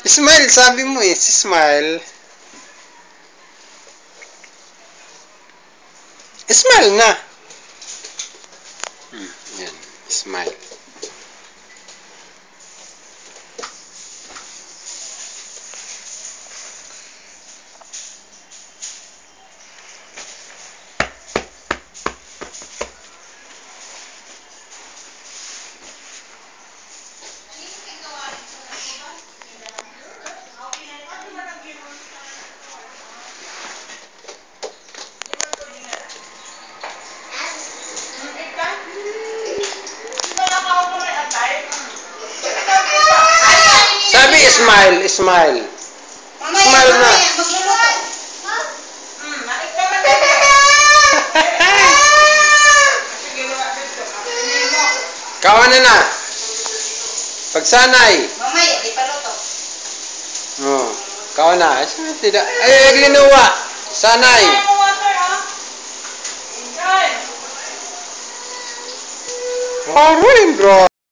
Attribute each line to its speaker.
Speaker 1: Smile, sabi mo eh. Si Smile. Smile na. Yan. Smile. Sabi, smile, smile. Smile na. Kawan na. Pagsanay.
Speaker 2: Mamaya, di pa luto.
Speaker 1: Oh, kawan na. Tidak. Ay, ginawa. Sanay. Aruin, bro.